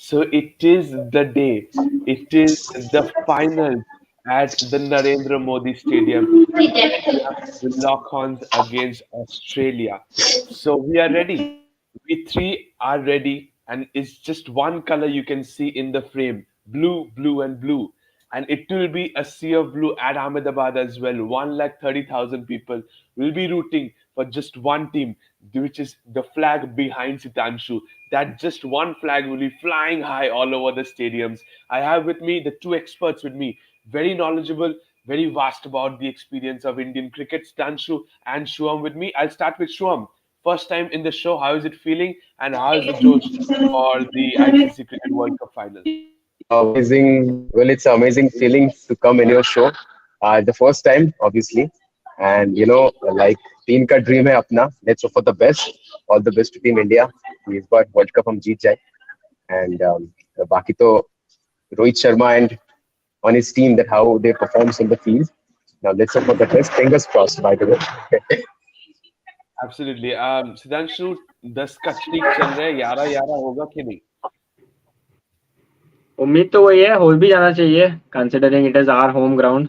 So it is the day. It is the final at the Narendra Modi Stadium. India will lock horns against Australia. So we are ready. We three are ready, and it's just one color you can see in the frame: blue, blue, and blue. And it will be a sea of blue at Ahmedabad as well. 130,000 people will be rooting for just one team, which is the flag behind Sitanshu. That just one flag will be flying high all over the stadiums. I have with me the two experts with me, very knowledgeable, very vast about the experience of Indian cricket. Sitanshu and Shuam with me. I'll start with Shuam. First time in the show, how is it feeling, and how is the Josh for the ICC Cricket World Cup final? Amazing. Well, it's an amazing feeling to come in your show. The first time, obviously. And, like, team ka dream hai apna. Let's hope for the best. All the best to Team India. We've got World Cup hum jeet jaye. And Baki to Rohit Sharma and on his team that how they performs in the field. Now let's hope for the best. Fingers crossed, by the way. Absolutely. Sudhanshu, 10 का streak चल रहा है, 11-11 होगा कि नहीं? उम्मीद तो वही है, हो भी जाना चाहिए considering it is our home ground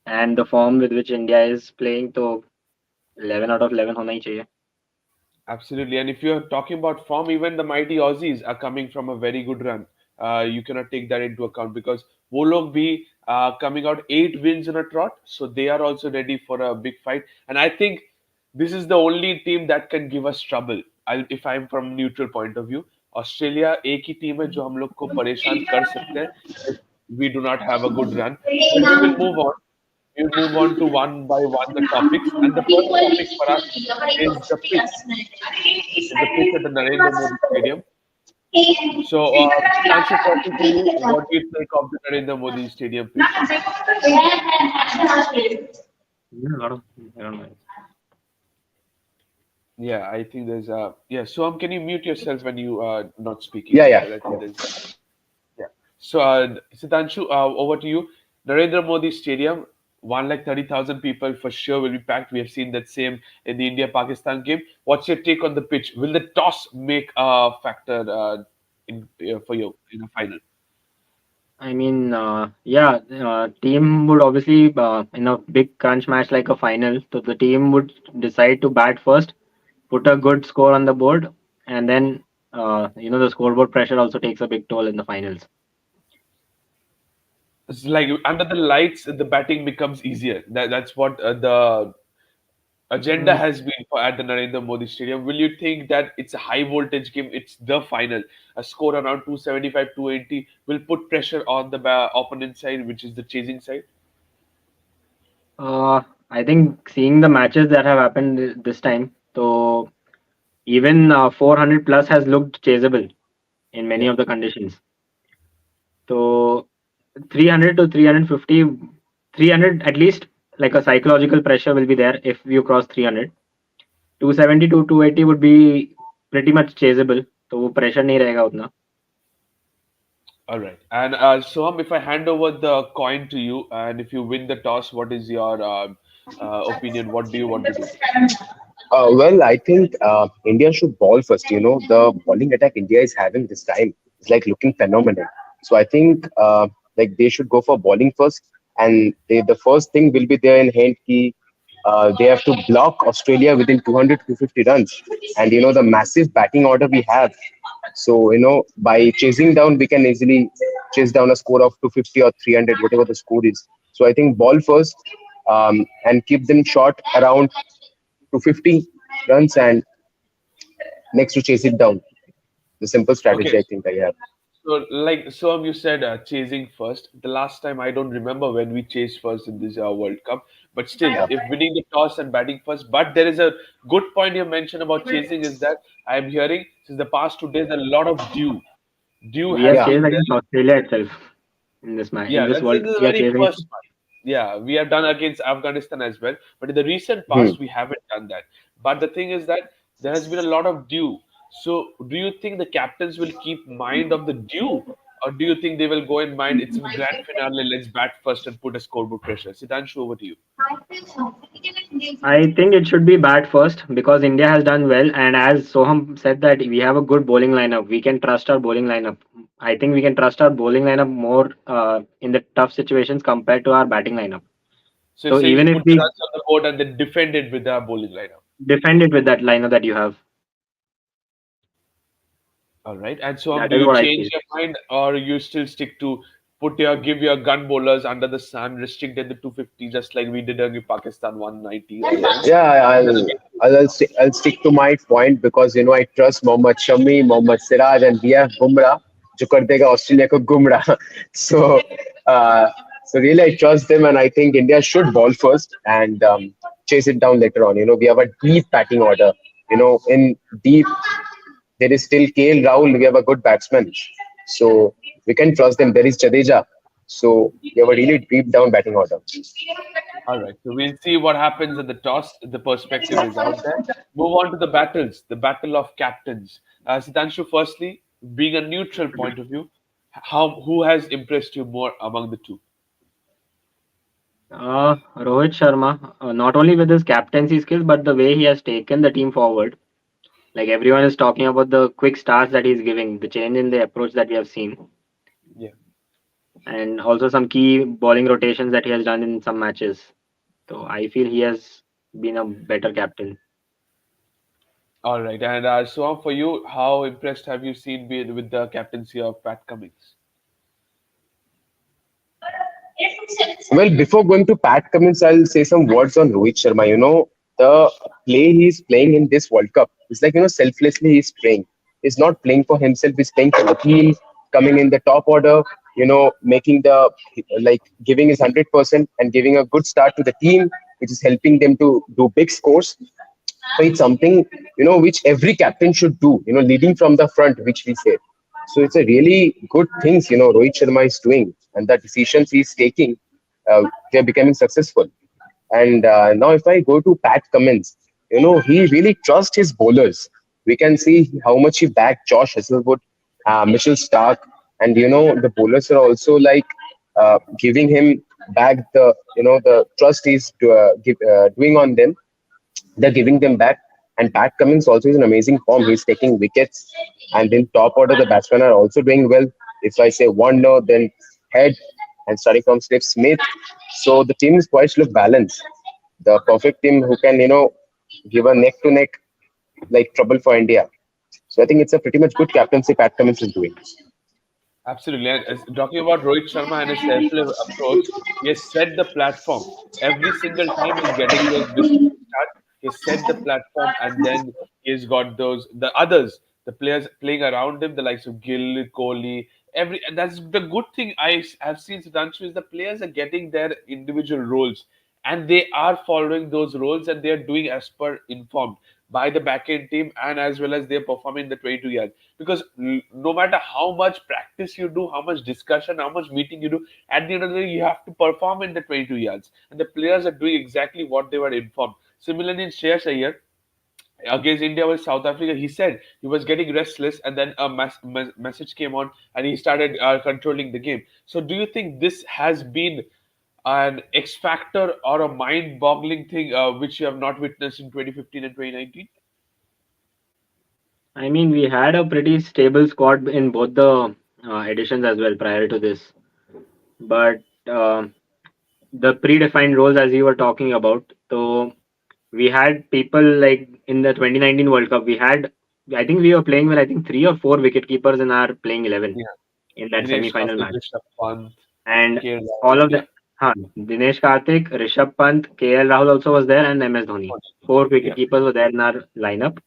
and the form with which India is playing, तो 11 out of 11 होना ही चाहिए. Absolutely. And if you're talking about form, even the mighty Aussies are coming from a very good run. You cannot take that into account because वो लोग भी coming out 8 wins in a trot, so they are also ready for a big fight. And I think this is the only team that can give us trouble. If I'm from neutral point of view, Australia एक ही team है जो हम लोग को परेशान कर सकते हैं if we do not have a good run. But we will move on. We'll move on to one by one the topics. And the first topic for us is the pitch. Is the pitch at the Narendra Modi Stadium. So, Sudhanshu, talking to you, what do you think of the Narendra Modi Stadium pitch? Yeah, a lot of, I don't know. Yeah, I think there's a yeah. So, can you mute yourself when you are not speaking? Yeah, yeah. I think there's yeah. So, Sudhanshu, over to you. Narendra Modi Stadium, 130,000 people for sure will be packed. We have seen that same in the India-Pakistan game. What's your take on the pitch? Will the toss make a factor in for you in a final? I mean, yeah, team would obviously, in a big crunch match like a final, so the team would decide to bat first, put a good score on the board, and then, the scoreboard pressure also takes a big toll in the finals. It's like under the lights, the batting becomes easier. That's what the agenda Mm, has been for at the Narendra Modi Stadium. Will you think that it's a high voltage game? It's the final. A score around 275, 280 will put pressure on the opponent side, which is the chasing side. I think seeing the matches that have happened this time, so even 400 plus has looked chaseable in many Yeah. of the conditions. So 300 to 350, 300 at least, like a psychological pressure will be there if you cross 300. 270 to 280 would be pretty much chaseable, तो वो pressure नहीं रहेगा उतना. All right. And Soham, if I hand over the coin to you, and if you win the toss, what is your opinion? What do you want to do? Well, I think India should ball first. The bowling attack India is having this time is like looking phenomenal. So I think like they should go for bowling first, and the first thing will be there in hand key. They have to block Australia within 200 250 runs, and the massive batting order we have. So by chasing down, we can easily chase down a score of 250 or 300, whatever the score is. So I think ball first, and keep them short around 250 runs, and next to chase it down. The simple strategy Okay. I think I have. So, like Soham, you said chasing first. The last time I don't remember when we chased first in this World Cup. But still, Yeah. if winning the toss and batting first. But there is a good point you mentioned about chasing is that I am hearing since the past 2 days a lot of dew. Dew We have has Yeah. chased been there. against Australia itself in this match. In Yeah, this that's in world, the we are very chasing. first one. Yeah, we have done against Afghanistan as well. But in the recent Hmm. past, we haven't done that. But the thing is that there has been a lot of dew. So, do you think the captains will keep mind of the dew, or do you think they will go in mind it's a grand finale, let's bat first and put a scoreboard pressure? Siddhanshu, over to you. I think it should be bat first because India has done well, and as Soham said that we have a good bowling lineup. We can trust our bowling lineup. I think we can trust our bowling lineup more in the tough situations compared to our batting lineup. So you're So saying even to if put the we runs on the board and then defend it with our bowling lineup. defend it with that lineup that you have, All right. And so, that do is you what I change feel. your mind, or you still stick to give your gun bowlers under the sun, restricted the 250, just like we did against Pakistan 190 or 1? Yeah, And then again, I'll stick to my point because I trust Mohammad Shami, Mohammad Siraj, and we have Bumrah, जो कर देगा Australia को गुमराह. So, uh, so really I trust them, and I think India should ball first and chase it down later on. We have a deep batting order. In deep there is still KL Rahul. We have a good batsman, so we can trust them. There is Jadeja, so we have a really deep down batting order. all right. So we'll see what happens in the toss. The perspective is out there. Move on to the battles, the battle of captains. Siddhanshu, firstly, being a neutral point of view, who has impressed you more among the two? Rohit Sharma, not only with his captaincy skills, but the way he has taken the team forward. Like everyone is talking about the quick starts that he's giving, the change in the approach that we have seen, Yeah. and also some key bowling rotations that he has done in some matches. So I feel he has been a better captain. All right. And so for you, how impressed have you seen with the captaincy of Pat Cummins? Well, before going to Pat Cummins, I'll say some words on Rohit Sharma. The play he's playing in this World Cup is like, selflessly he's playing. He's not playing for himself, he's playing for the team, coming in the top order, making like giving his 100% and giving a good start to the team, which is helping them to do big scores. So it's something, which every captain should do, leading from the front, which we say. So it's a really good things, Rohit Sharma is doing, and the decisions he's taking, they're becoming successful. And now, if I go to Pat Cummins, he really trusts his bowlers. We can see how much he backed Josh Hazlewood, Mitchell Stark, and the bowlers are also like giving him back the trust he's doing on them. They're giving them back. And Pat Cummins also is an amazing form. He's taking wickets. And in top order, the batsmen are also doing well. If I say Warner, then Head, and starting from Steve Smith. So the team is quite look balanced. The perfect team who can, give a neck to neck like trouble for India. So I think it's a pretty much good captaincy Pat Cummins is doing. Absolutely. And talking about Rohit Sharma and his selfless approach, he has set the platform. Every single time he's getting those biscuit start, he set the platform, and then he's got the others, the players playing around him, the likes of Gill, Kohli, and that's the good thing I have seen Sudhanshu is the players are getting their individual roles, and they are following those roles, and they are doing as per informed by the back end team, and as well as they're performing the 22 yards. Because no matter how much practice you do, how much discussion, how much meeting you do, at the end of the day, you have to perform in the 22 yards. And the players are doing exactly what they were informed. Similarly, in Shreyas Iyer, against India with South Africa, he said he was getting restless, and then a message came on, and he started controlling the game. So, do you think this has been an X factor or a mind-boggling thing which you have not witnessed in 2015 and 2019? I mean, we had a pretty stable squad in both the editions as well prior to this, but the predefined roles as you were talking about. So we had people like in the 2019 World Cup. We had, I think we were playing with I think three or four wicket keepers in our playing 11 Yeah, in that Dinesh semi-final Karthik, match, Rishabh Pant, and KL all Rahul. of Yeah, them. Huh, Dinesh Karthik, Rishabh Pant, KL Rahul also was there, and MS Dhoni. Four wicket yeah, keepers were there in our lineup,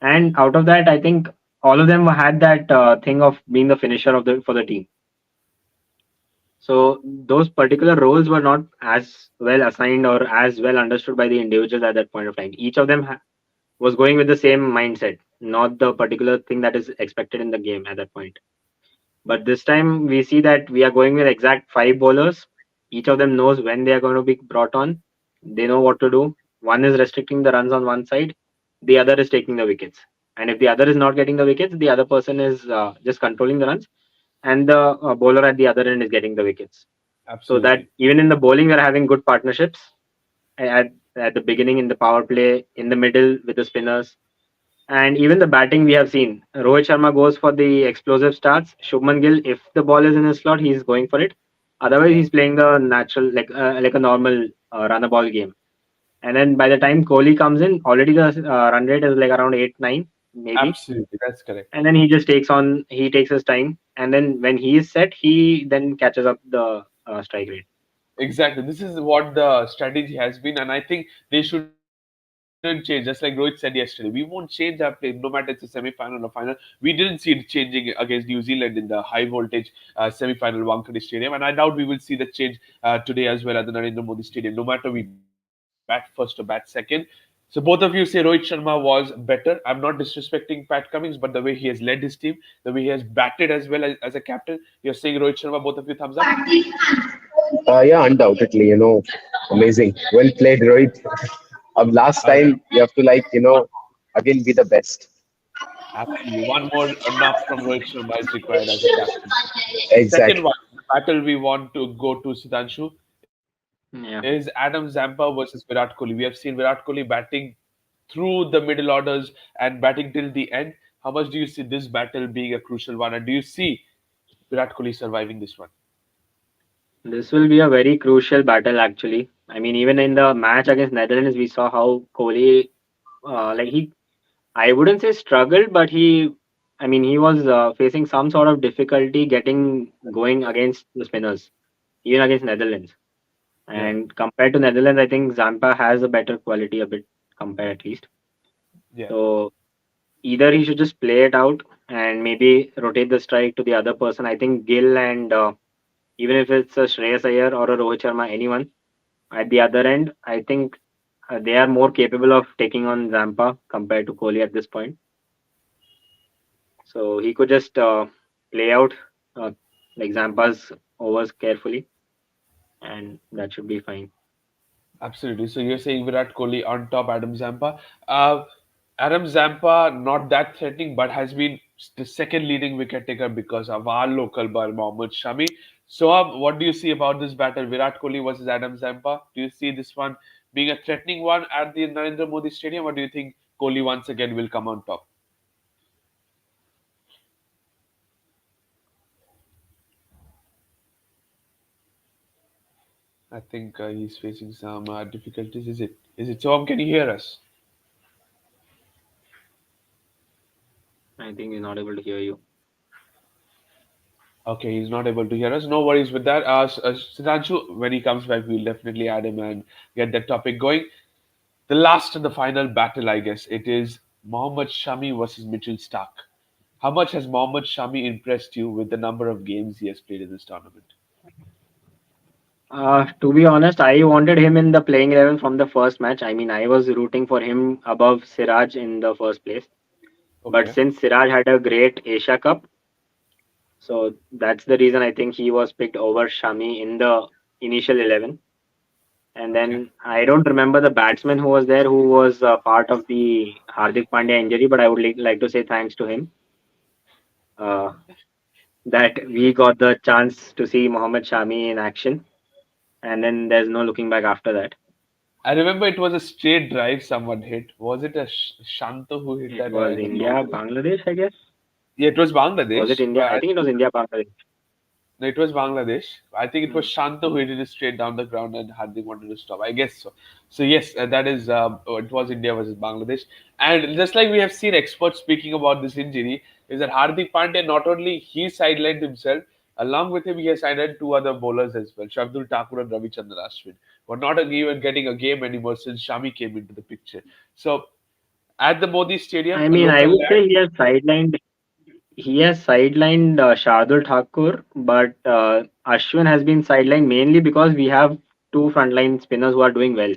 and out of that, I think all of them had that thing of being the finisher of the for the team. So those particular roles were not as well assigned or as well understood by the individuals at that point of time. Each of them was going with the same mindset, not the particular thing that is expected in the game at that point. But this time we see that we are going with exact five bowlers. Each of them knows when they are going to be brought on. They know what to do. One is restricting the runs on one side, the other is taking the wickets. And if the other is not getting the wickets, the other person is just controlling the runs. and the bowler at the other end is getting the wickets. So that Absolutely. even in the bowling, we are having good partnerships at at the beginning in the power play, in the middle with the spinners, and even the batting we have seen. Rohit Sharma goes for the explosive starts. Shubman Gill, if the ball is in his slot, he's going for it. Otherwise, Yeah. he's playing the natural, like a normal run a ball game. And then by the time Kohli comes in, already the run rate is like around 8, 9, maybe. Absolutely. That's correct. And then he takes his time. And then when he is set, he then catches up the strike rate. Exactly. This is what the strategy has been, and I think they shouldn't change. Just like Rohit said yesterday, we won't change our play, no matter it's a semi-final or final. We didn't see it changing against New Zealand in the high voltage semi-final Wankhede Stadium, and I doubt we will see the change today as well at the Narendra Modi Stadium. No matter we bat first or bat second. So both of you say Rohit Sharma was better. I'm not disrespecting Pat Cummins, but the way he has led his team, the way he has batted as well as a captain, you're saying Rohit Sharma. Both of you thumbs up. Yeah, undoubtedly, amazing. Well played, Rohit. Last Uh, time you have to again be the best. Absolutely. One more knock from Rohit Sharma is required as a captain. Second Exactly. one, the battle we want to go to, Sudhanshu, is Adam Yeah. Zampa versus Virat Kohli. We have seen Virat Kohli batting through the middle orders and batting till the end. How much do you see this battle being a crucial one? And do you see Virat Kohli surviving this one? This will be a very crucial battle, actually. I mean, even in the match against Netherlands, we saw how Kohli, I wouldn't say struggled, but I mean, he was facing some sort of difficulty getting going against the spinners, even against Netherlands. Yeah, And compared to Netherlands, I think Zampa has a better quality, a bit compared at least. yeah. So either he should just play it out and maybe rotate the strike to the other person. I think Gill and even if it's a Shreyas Iyer or a Rohit Sharma, anyone at the other end, I think they are more capable of taking on Zampa compared to Kohli at this point. So he could just play out uh, like Zampa's overs carefully, and that should be fine. Absolutely. So you're saying Virat Kohli on top, Adam Zampa. Uh, Adam Zampa not that threatening, but has been the second leading wicket taker because of our local ball, Mohammad Shami. So, what do you see about this battle, Virat Kohli versus Adam Zampa? Do you see this one being a threatening one at the Narendra Modi Stadium, or do you think Kohli once again will come on top? I think he's facing some difficulties. Is it? Is it? So, can you hear us? I think he's not able to hear you. Okay, he's not able to hear us. No worries with that. Sudhanshu, when he comes back, we'll definitely add him and get that topic going. The last and the final battle, I guess, it is Mohammad Shami versus Mitchell Stark. How much has Mohammad Shami impressed you with the number of games he has played in this tournament? To be honest, I wanted him in the playing 11 from the first match. I mean, I was rooting for him above Siraj in the first place. But Okay, since Siraj had a great Asia Cup, so that's the reason I think he was picked over Shami in the initial 11. And okay. then I don't remember the batsman who was there who was part of the Hardik Pandya injury, but I would like to say thanks to him uh, that we got the chance to see Mohammad Shami in action. And then there's no looking back after that. I remember it was a straight drive someone hit. Was it a Shanto who hit It that was in the long? India, Bangladesh, I guess. Yeah, it was Was it Bangladesh, India? but I think it was India, Bangladesh. no, it was Bangladesh. I think it was Hmm. Shanta who hit it straight down the ground and Hardik wanted to stop. I guess so. So yes, that is it was India versus Bangladesh. And just like we have seen experts speaking about this injury, is that Hardik Pandya not only he sidelined himself, along with him he has sidelined two other bowlers as well, Shardul Thakur and Ravichandran Ashwin. Were not even getting a game anymore since Shami came into the picture. So at the Modi Stadium, I a mean, I local would lad. say he has sidelined Shardul Thakur, but Ashwin has been sidelined mainly because we have two frontline spinners who are doing well.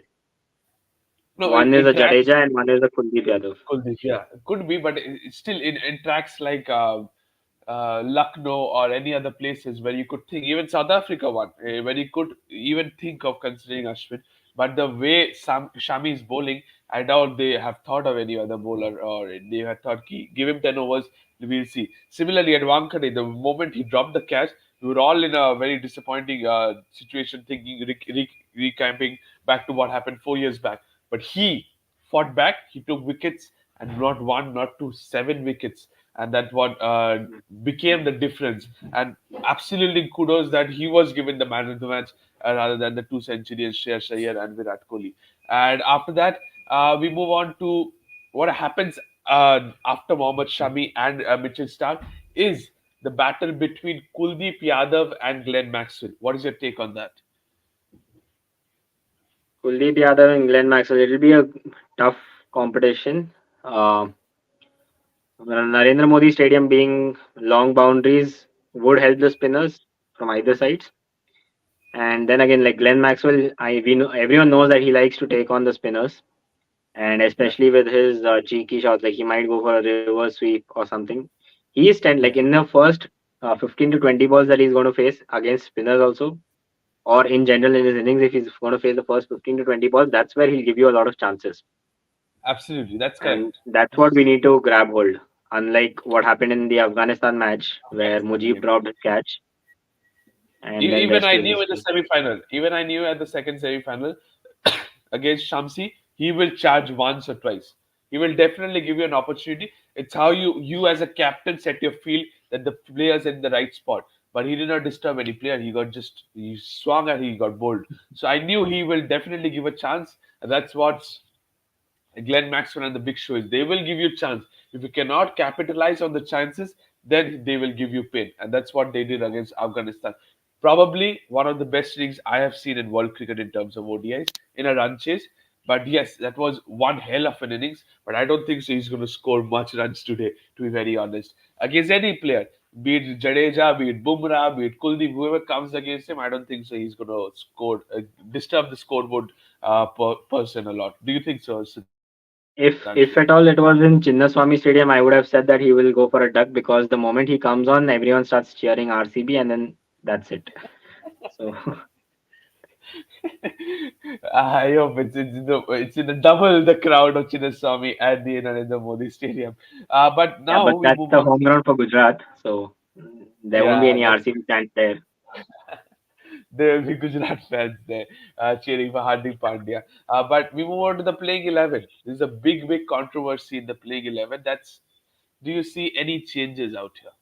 No, One is it a tracks. Jadeja and one is a Kuldeep Yadav. Kuldeep, yeah, could be, but still in tracks like Lucknow or any other places where you could think, even South Africa one, where you could even think of considering Ashwin. But the way Shami is bowling, I doubt they have thought of any other bowler or they have thought, give him 10 overs we'll see. Similarly, at Wankhede, the moment he dropped the catch, we were all in a very disappointing situation, thinking, recamping back to what happened 4 years back. But he fought back. He took wickets, and not one, not two, 7 wickets, and that what became the difference. And absolutely kudos that he was given the man of the match rather than the two centurions, Shreyas Iyer and Virat Kohli. And after that, we move on to what happens after Mohammad Shami and Mitchell Stark is the battle between Kuldeep Yadav and Glenn Maxwell. What is your take on that? Kuldeep Yadav and Glenn Maxwell. It'll be a tough competition. Uh, Narendra Modi Stadium being long boundaries would help the spinners from either sides. And then again, like Glenn Maxwell, we know everyone knows that he likes to take on the spinners, and Yeah, especially with his cheeky shots, like he might go for a reverse sweep or something. He is ten like yeah, in the first 15 to 20 balls that he's going to face against spinners also, or in general in his innings, if he's going to face the first 15 to 20 balls, that's where he'll give you a lot of chances, absolutely. That's and correct. that's what we need to grab hold. Unlike what happened in the Afghanistan match where Afghanistan Mujib game. dropped his catch, and then Even rest I is knew in the history. semi-final, even I knew at the second semi-final against Shamsi, he will charge once or twice. He will definitely give you an opportunity. It's how you as a captain set your field that the players in the right spot. But he did not disturb any player. He swung and he got bowled. So I knew he will definitely give a chance. And that's what's Glenn Maxwell and the Big Show is they will give you a chance. If you cannot capitalize on the chances, then they will give you pain. And that's what they did against Afghanistan. Probably one of the best innings I have seen in world cricket in terms of ODIs in a run chase. But yes, that was one hell of an innings. But I don't think so he's going to score much runs today, to be very honest. Against any player, be it Jadeja, be it Bumrah, be it Kuldeep, whoever comes against him, I don't think so he's going to disturb the scoreboard person a lot. Do you think so, Sudhanshu? If at all it was in Chinnaswamy Stadium, I would have said that he will go for a duck because the moment he comes on, everyone starts cheering RCB, and then that's it. So I hope it's in the double the crowd of Chinnaswamy at the Narendra Modi Stadium. But yeah, now but we that's move the on home to ground for Gujarat, so there won't be yeah, any that's RCB chant there. there will be Gujarat fans there cheering for Hardik Pandya. But we move on to the playing 11. There's a big controversy in the playing 11. That's Do you see any changes out here?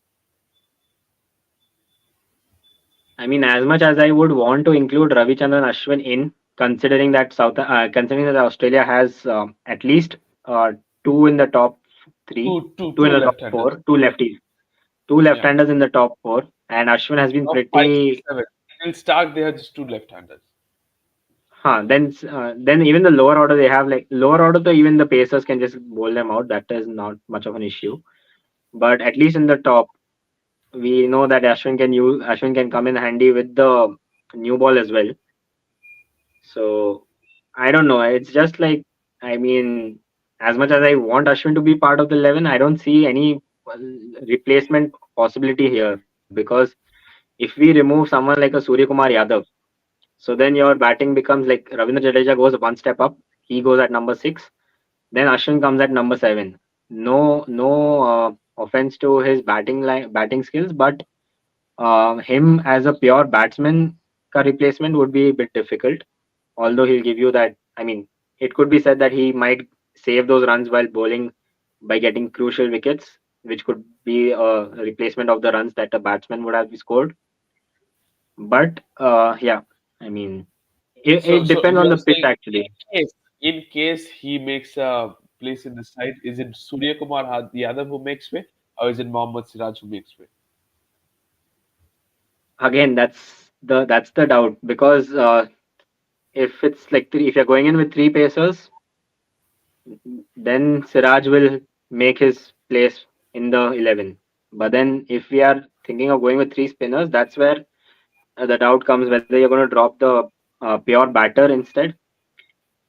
I mean, as much as I would want to include Ravichandran Ashwin in, considering that Australia has at least uh, two in the top three, two in Two the top left-handers. four, two lefties, two Yeah. left-handers in the top four, and Ashwin has been Top five, six, pretty. seven. In Stark, they have just two left-handers. Then even the lower order they have like lower order, the even the Pacers can just bowl them out. That is not much of an issue. But at least in the top, we know that Ashwin can come in handy with the new ball as well. So I don't know. It's just like, I mean, as much as I want Ashwin to be part of the 11, I don't see any replacement possibility here because if we remove someone like a Surya Kumar Yadav, so then your batting becomes like Ravindra Jadeja goes one step up. He goes at number six. Then Ashwin comes at number seven. No offense to his batting skills, but him as a pure batsman replacement would be a bit difficult. Although he'll give you that, I mean, it could be said that he might save those runs while bowling by getting crucial wickets, which could be a replacement of the runs that a batsman would have scored. But yeah, I mean, it So depends you on are the pitch saying actually. in case he makes a place in the side, is it Surya Kumar Yadav who makes way, or is it Mohammad Siraj who makes way? Again, that's the doubt because if it's like if you're going in with three pacers, then Siraj will make his place in the 11. But then if we are thinking of going with three spinners, that's where the doubt comes whether you're going to drop the pure batter instead.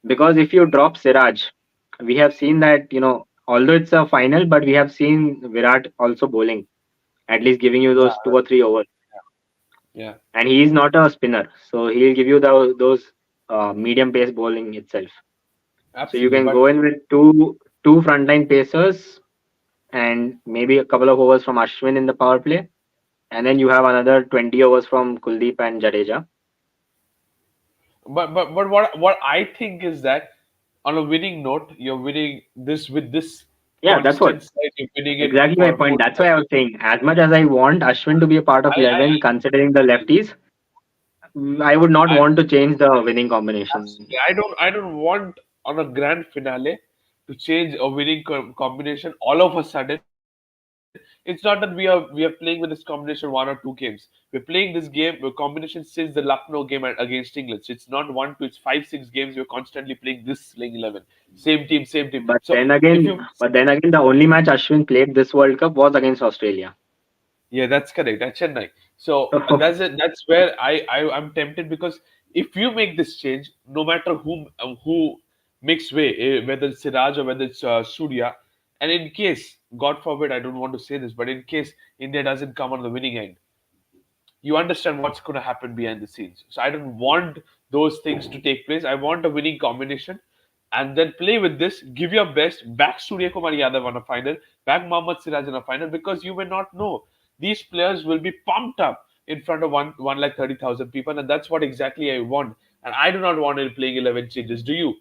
Because if you drop Siraj, we have seen that, although it's a final, but we have seen Virat also bowling, at least giving you Yeah, those 2 or 3 overs. yeah, And he is not a spinner, so he'll give you those medium pace bowling itself. So you absolutely. can But go in with two frontline pacers and maybe a couple of overs from Ashwin in the power play, and then you have another 20 overs from Kuldeep and Jadeja. But what I think is that on a winning note, you're winning this with this Yeah, that's what constant side. You're winning it exactly my for point. more That's than why I was saying, as much as I want Ashwin to be a part of I 11, considering the lefties, I would not I want to change the winning combination. absolutely. I don't want on a grand finale to change a winning combination all of a sudden. It's not that we are playing with this combination 1 or 2 games. We're playing this game combination since the Lucknow game against England. So it's not 1, 2, it's 5, 6 games. We're constantly playing this playing 11, same team, same team. But So then if again, you but then again, the only match Ashwin played this World Cup was against Australia. Yeah, that's correct. That's Chennai. So So, that's it. That's where I'm tempted because if you make this change, no matter who makes way, whether it's Siraj or whether it's Surya, and in case, God forbid, I don't want to say this, but in case India doesn't come on the winning end, you understand what's going to happen behind the scenes. So I don't want those things to take place. I want a winning combination and then play with this. Give your best. Back Surya Kumar Yadav on a final. Back Mohammad Siraj on a final because you may not know. These players will be pumped up in front of one like 30,000 people, and that's what exactly I want. And I do not want any playing 11 changes. Do you?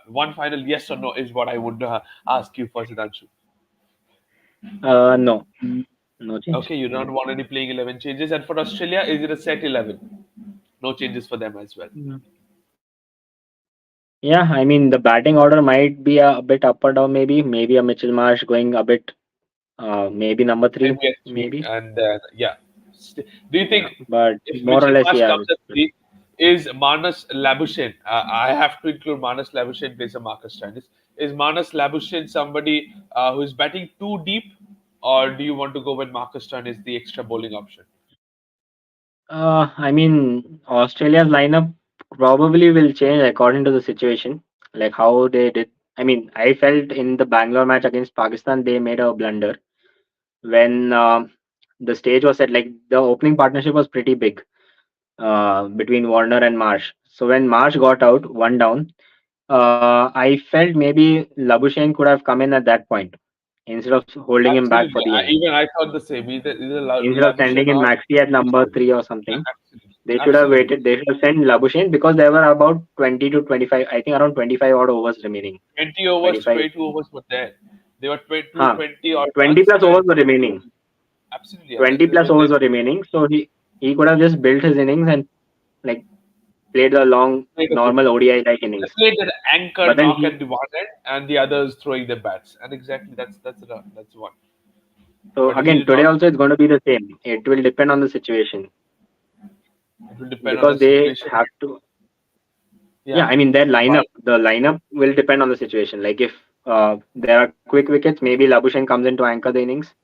One final, yes or no, is what I would ask you for, Siddhanshu. no, no change. Okay, you don't want any playing 11 changes. And for Australia, is it a set 11? No changes for them as well. Yeah, I mean the batting order might be a bit up or down. Maybe a Mitchell Marsh going a bit. Maybe number three. Maybe at three, Maybe. and yeah. Do you Yeah, think but if more or Mitchell less, Marsh yeah. comes at three, is Manas Labuschagne? I have to include Manas Labuschagne in place of Marcus Stoinis. Is Manas Labuschagne somebody who is batting too deep, or do you want to go with Marcus Stoinis, the extra bowling option? I mean Australia's lineup probably will change according to the situation, like how they did. I mean, I felt in the Bangalore match against Pakistan they made a blunder when the stage was set. Like the opening partnership was pretty big between Warner and Marsh. So when Marsh got out, one down, I felt maybe Labuschagne could have come in at that point instead of holding him back for Absolutely. the end. Even I thought the same. Either Instead of sending Labuschagne in or Maxi at number Mitchell. 3 or something, Absolutely. they should have Absolutely. waited. They should have sent Labuschagne because there were about 20 to 25, I think around 25 odd overs remaining. 20 overs, 25. 22 overs were there. They were 20, Huh. 20 odd 20 runs, plus overs and were remaining. absolutely, yeah, 20 plus overs were remaining. So he could have just built his innings and like played a long played a good normal game. ODI like They innings. played an anchor But then knock he at the one end, and the others throwing the bats, and exactly that's one. so But he again did today not. also it's going to be the same. It will depend on the situation It will depend on the because they situation. have to. Yeah, Yeah, I mean their but lineup. The lineup will depend on the situation. Like if there are quick wickets, maybe Labuschagne comes in to anchor the innings.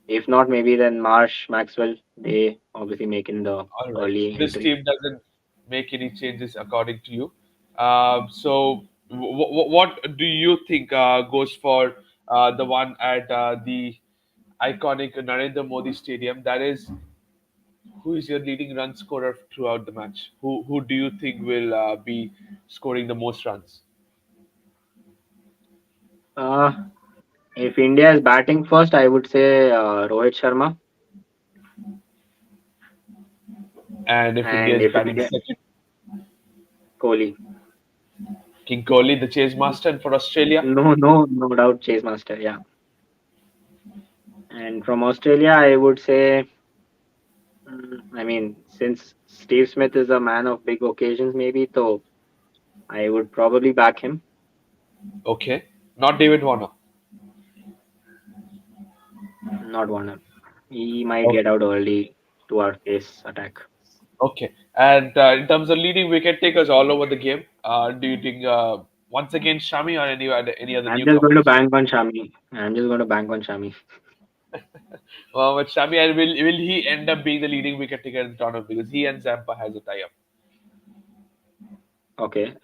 If not, maybe then Marsh, Maxwell, they obviously make in the all right. So early this entry. team doesn't make any changes according to you. So what do you think goes for the one at the iconic Narendra Modi Stadium? That is, who is your leading run scorer throughout the match? Who do you think will be scoring the most runs? Uh, if India is batting first, I would say Rohit Sharma, And if India and is if batting India second, Kohli. King Kohli, the chase master, and for Australia, No doubt, Chase Master. Yeah, and from Australia, I would say. I mean, since Steve Smith is a man of big occasions, maybe, so I would probably back him, okay, not David Warner. not Warner. He might get Okay, out early to our pace attack. okay. And in terms of leading wicket takers all over the game, do you think once again Shami or any other I'm just going to newcomers? bank on Shami. I'm just going to bank on Shami. But Shami, and will he end up being the leading wicket taker in the tournament because he and Zampa has a tie up? Okay.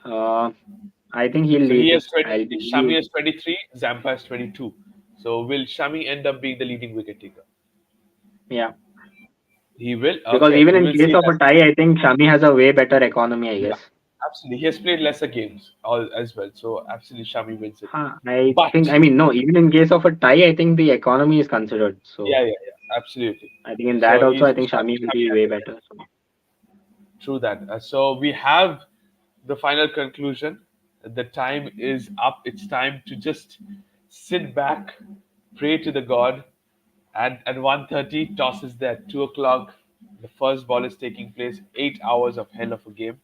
I think he'll So he lead. has 20. I'll Shami be has 23. Zampa has 22. So will Shami end up being the leading wicket taker? yeah. He will. Because Okay, even we in will case see of that. a tie, I think Shami has a way better economy, I Yeah, guess. Absolutely. He has played lesser games as well. So absolutely Shami wins it. I But think, I mean, no, even in case of a tie, I think the economy is considered. yeah, So yeah, yeah. Absolutely. I think in that So also, he's I think Shami will Shami be has way the better. So true that. So we have the final conclusion. The time is up. It's time to just sit back, pray to the God, and at 1:30 toss is there. 2 o'clock, the first ball is taking place. 8 hours of hell of a game,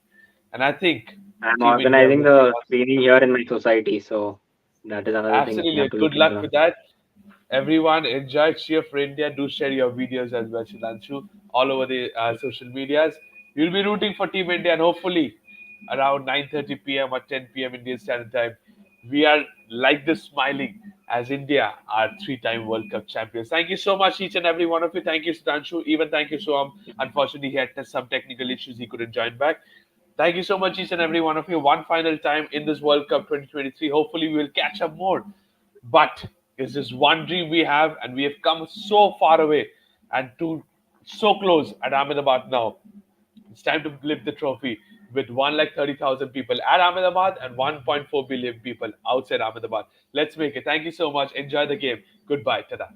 and I think I'm Team India organizing will be the on. screening here in my society. So that is another thing we Absolutely. have to Good look into luck now. with that. Everyone, enjoy, cheer for India. Do share your videos as well, Sudhanshu, all over the social medias. We'll be rooting for Team India, and hopefully, around 9:30 p.m. or 10 p.m. Indian Standard Time, we are like this smiling as India are three-time World Cup champions. Thank you so much, each and every one of you. Thank you, Sudhanshu. Even thank you, Soam. Unfortunately, he had some technical issues; he couldn't join back. Thank you so much, each and every one of you. One final time in this World Cup 2023. Hopefully, we will catch up more. But it's just one dream we have, and we have come so far away and to so close at Ahmedabad now. It's time to lift the trophy with 1,30,000 people at Ahmedabad and 1.4 billion people outside Ahmedabad. Let's make it. Thank you so much. Enjoy the game. Goodbye. Tada.